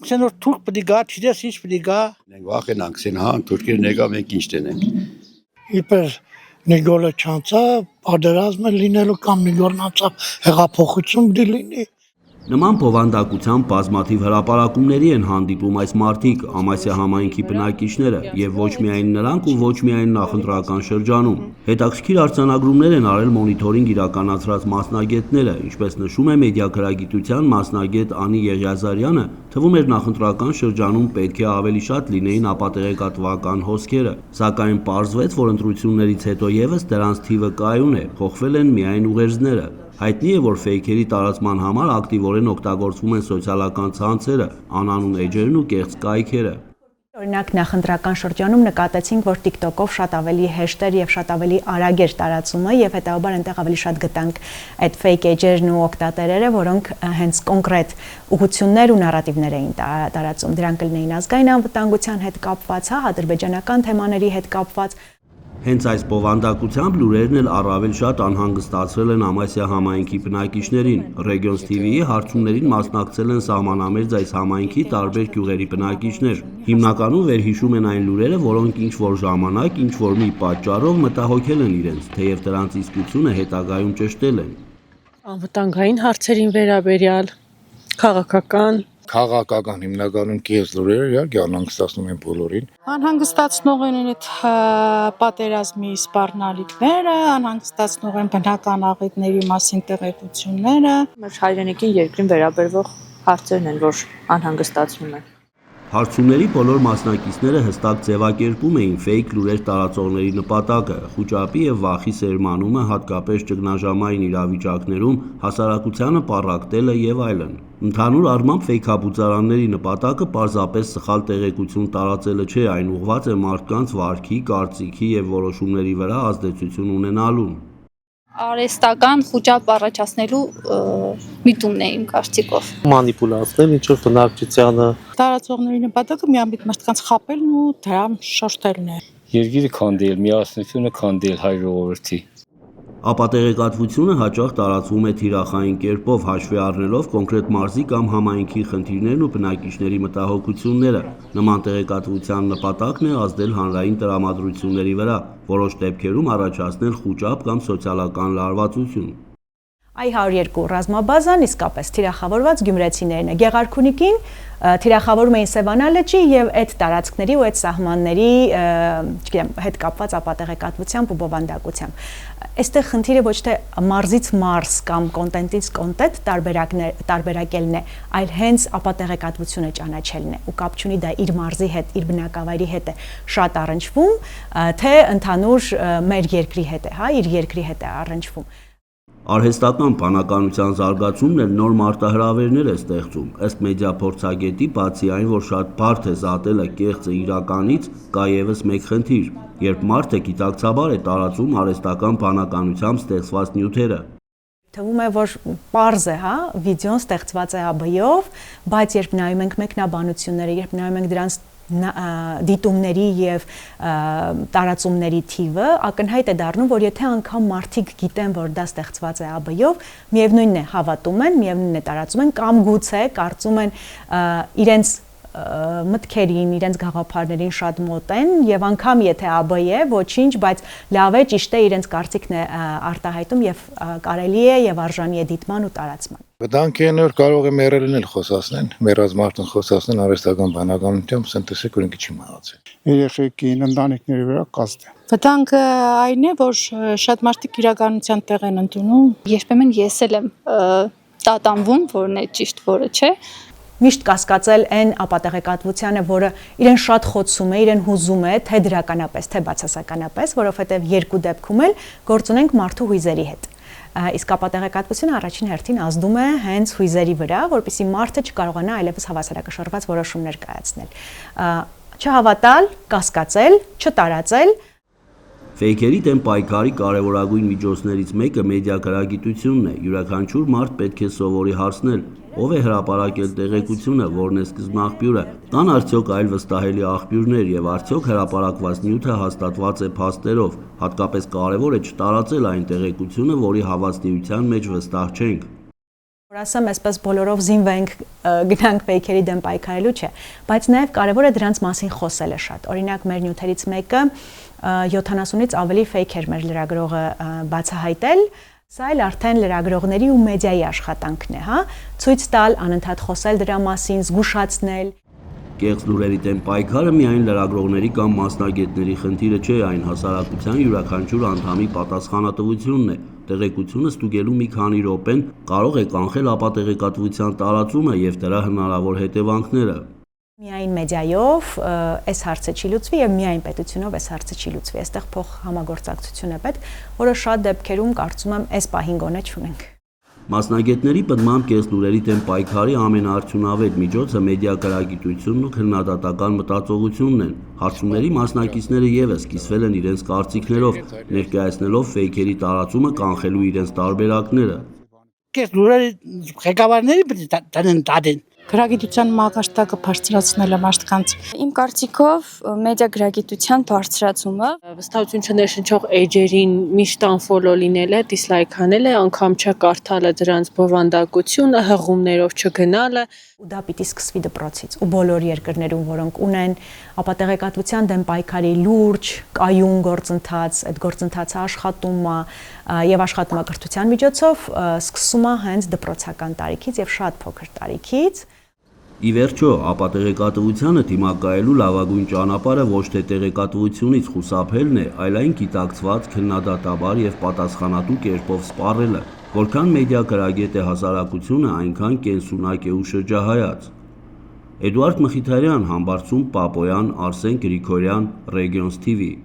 Senor Türk պիտի գա, չիտես ինչ պիտի գա։ Մենք վախենանք, ասեն, հա, թուրքերն եկա, մենք ինչ տենենք։ Իպես Նիգոլը չանցա, պատերազմը լինելու կամ Նիգոլն անցավ հեղափոխություն պիտի լինի։ Նման բովանդակությամբ բազմաթիվ հրապարակումների են հանդիպում այս մարդիկ, Ամասիա համայնքի բնակիչները եւ ոչ միայն նրանք ու ոչ միայն նախընտրական շրջանում։ Հետաքրքիր արձանագրումներ են արել մոնիթորինգ իրականացրած մասնագետները, ինչպես նշում է մեդիակրագիտության մասնագետ Անի Եղիազարյանը, թվում էր նախընտրական շրջանում պետք է ավելի շատ լինեին ապատեղեկատվական հոսքերը, սակայն պարզվեց, որ ընտրություններից հետո եւս դրանց թիվը կայուն է, փոխվել են միայն ուղերձները։ Հայտնի է, որ ֆեյքերի տարածման համար ակտիվորեն օգտագործվում են սոցիալական ցանցերը, անանուն էջերն ու կեղծ կայքերը։ Օրինակ նախընտրական շրջանում նկատեցինք, որ TikTok-ով շատ ավելի հեշտ էր եւ շատ ավելի արագ էր տարածումը եւ հետեւաբար այնտեղ ավելի շատ գտանք այդ fake էջերն ու օգտատերերը, որոնք հենց կոնկրետ ուղղություններ ու նարատիվներ էին տարածում։ Դրանք կլինեին ազգային անվտանգության հետ կապված, ադրբեջանական թեմաների հետ կապված։ Հենց այս բովանդակությամբ լուրերն էլ առավել շատ անհանգստացրել են Ամասիա համայնքի բնակիչներին։ Regions TV-ի հարցումներին մասնակցել են սահմանամերձ այս համայնքի տարբեր գյուղերի բնակիչներ։ Հիմնականում վերհիշում են այն լուրերը, որոնք ինչ-որ ժամանակ, ինչ-որ մի պատճառով մտահոգել են իրենց, թեև դրանց իսկությունը հետագայում ճշտել են։ Անվտանգային հարցերին վերաբերյալ, քաղաքական հիմնականում կես լուրերը իհարկե անհանգստացնում են բոլորին։ Անհանգստացնող են այդ պատերազմի սպառնալիքները, անհանգստացնող են բնական աղետների մասին տեղեկությունները։ Մեր հայրենիքին երկրին վերաբերող հարցերն են, որ անհանգստացնում են։ Հարցումների բոլոր մասնակիցները հստակ ձևակերպում էին ֆեյք լուրեր տարածողների նպատակը, խուճապի եւ վախի սերմանումը, հատկապես ճգնաժամային իրավիճակներում, հասարակությանը պառակտելը եւ այլն։ Ընդհանուր առմամբ ֆեյքաբուծարանների նպատակը պարզապես սխալ տեղեկություն տարածելը չէ, այն ուղղված է մարդկանց վարքի, կարծիքի եւ որոշումների վրա ազդեցություն ունենալուն։ Արհեստական խուճապ առաջացնելու միտումն է իմ կարծիքով։ Մանիպուլացնել ինչ-որ բնակչությանը։ Տարածողների նպատակը միամիտ մարդկանց խաբելն ու դրան շոշտելն է։ Երկիրը քանդել, միասնությունը քանդել հայ ժողովրդի։ Ապատեղեկատվությունը հաճախ տարածվում է թիրախային կերպով, հաշվի առնելով կոնկրետ մարզի կամ համայնքի խնդիրներն ու բնակիչների մտահոգությունները։ Նման տեղեկատվության նպատակն է ազդել հանրային տրամադրությունների վրա, որոշ դեպքերում առաջացնել խուճապ կամ սոցիալական լարվածություն։ I102 ռազմաբազան իսկապես թիրախավորված գյումրեցիներն է։ Գեղարքունիքին թիրախավորում էին Սևանա լճի եւ այդ տարածքների ու այդ սահմանների, չգիտեմ, հետ կապված ապատեղեկատվությամբ ու բովանդակությամբ։ Այստեղ խնդիրը ոչ թե մարզից մարզ կամ կոնտենտից կոնտենտ տարբերակելն է, այլ հենց ապատեղեկատվությունը ճանաչելն է ու կապ չունի դա իր մարզի հետ, իր բնակավայրի հետ է շատ առնչվում, թե ընդհանուր մեր երկրի հետ է, իր երկրի հետ է առնչվում։ Արհեստական բանականության զարգացումն էլ նոր մարտահրավերներ է ստեղծում, ըստ մեդիա փորձագետի, բացի այն, որ շատ բարդ է զատելը կեղծը իրականից, կա ևս մեկ խնդիր, երբ մարդը գիտակցաբար է տարածում արհեստական բանականությամբ ստեղծված նյութերը։ Թվում է, որ պարզ է, վիդեոն ստեղծված է ԱԲ-ով, բայց երբ նայում ենք մեկնաբանությունները, երբ նայում ենք դրանց դիտումների եւ տարածումների թիվը, ակնհայտ է դառնում, որ եթե անգամ մարդիկ գիտեն, որ դա ստեղծված է ԱԲ-ով, միևնույնն է հավատում են, միևնույնն է տարածում են կամ գուցե կարծում են իրենց մտքերին, իրենց գաղափարներին շատ մոտ են եւ անգամ եթե ԱԲ է, ոչինչ, բայց լավ է, ճիշտ է, իրենց կարծիքն է արտահայտում եւ կարելի է եւ արժանի է դիտման ու տարածման։ Վտանգը որ կարող է մեռելն էլ խոսացնեն, մեռած մարդուն խոսացնեն արհեստական բանականությամբ, սենտեսիկ որ ինքը չի մահացել։ Երեխեքին ընտանիքների վրա կաստ է։ Վտանգը այն է, որ շատ մարդիկ իրականության տեղ են ընդունում։ Երբեմն ես էլ եմ տատանվում, որն է ճիշտ, որը չէ։ Միշտ կասկածել այն ապատեղեկատվությանը, որը իրեն շատ խոցում է, իրեն հուզում է, թե դրականապես, թե բացասականապես, որովհետև երկու դեպքում էլ գործ ունենք մարդու հույզերի հետ։ Իսկ ապատեղեկատվությունը առաջին հերթին ազդում է հենց հույզերի վրա, որպեսզի մարդը չկարողանա այլևս հավասարակշռված որոշումներ կայացնել։ Չհավատալ, կասկածել, չտարածել։ Ֆեյքերի դեմ պայքարի կարևորագույն միջոցներից մեկը մեդիակրագիտությունն է։ Յուրաքանչյուր մարդ պետք է սովորի հարցնել, ով է հրապարակել տեղեկությունը, որն է սկզբնաղբյուրը, կան արդյոք այլ վստահելի աղբյուրներ եւ արդյոք հրապարակված նյութը հաստատված է փաստերով, հատկապես կարևոր է չտարածել այն տեղեկությունը, որի հավաստիության մեջ վստահ չենք։ Ասեմ, այսպես բոլորով զինվենք, գնանք ֆեյքերի դեմ պայքարելու չէ, բայց նաև կարևոր է դրանց մասին խոսելը շատ։ Օրինակ, մեր նյութերից մեկը 70-ից ավելի ֆեյք էր մեր լրագրողը բացահայտել, սա էլ արդեն լրագրողների ու մեդիայի աշխատանքն է, հա, ցույց տալ, անընդհատ խոսել դրա մասին, զգուշացնել։ Կեղծ լուրերի դեմ պայքարը միայն լրագրողների կամ մասնագետների խնդիրը չէ, այն հասարակության յուրաքանչյուր անդամի պատասխանատվությունն է։ Տեղեկությունը ստուգելու մի քանի րոպեն կարող է կանխել ապատեղեկատվության տարածումը եւ դրա հնարավոր հետևանքները։ Միայն մեդիայով այս հարցը չի լուծվի եւ միայն պետությունով այս հարցը չի լուծվի։ Այստեղ փոխ համագործակցություն է պետք, որը շատ դեպքերում կարծում եմ այս պահին գոնե չունենք։ Մասնագետների պնդմամբ կեղծ լուրերի դեմ պայքարի ամենաարդյունավետ միջոցը մեդիակրագիտությունն ու քննադատական մտածողությունն են։ Հարցումների մասնակիցները եւս կիսվել են իրենց կարծիքներով, ներկայացնելով ֆեյքերի տարածումը կանխելու իրենց տարբերակները։ Կես լուրերի ղեկավարների պետք է դադեն։ Գրագիտության մակարդակը բարձրացնելը մարդկանց։ Իմ կարծիքով մեդիա գրագիտության բարձրացումը Վստահություն չներշնչող էջերին միշտ unfollow լինելը, dislike անելը, անգամ չկարդալը դրանց բովանդակությունը, հղումներով չգնալը, ու դա պիտի սկսվի դպրոցից ու բոլոր երկրներում, որոնք ունեն ապատեղեկատվության դեմ պայքարի լուրջ, կայուն գործընթաց, այդ գործընթացը աշխատում է եւ աշխատում է կրթության միջոցով, սկսում է հենց դպրոցական տարիքից եւ շատ փոքր տարիքից։ Ի վերջո, ապատեղեկատվությանը դիմակայելու լավագույն ճանապարհը ոչ թե տեղեկատվությունից խուսափելն է, այլ այն գիտակցված, քննադատաբար եւ պատասխանատու կերպով սպառելը։ Որքան մեդիա գրագետ է հասարակությունը, այնքան կենսունակ է ու շրջահայաց։ Էդուարդ Մխիթարյան, Համբարձում Պապոյան, Արսեն Գրիգորյան, Regions TV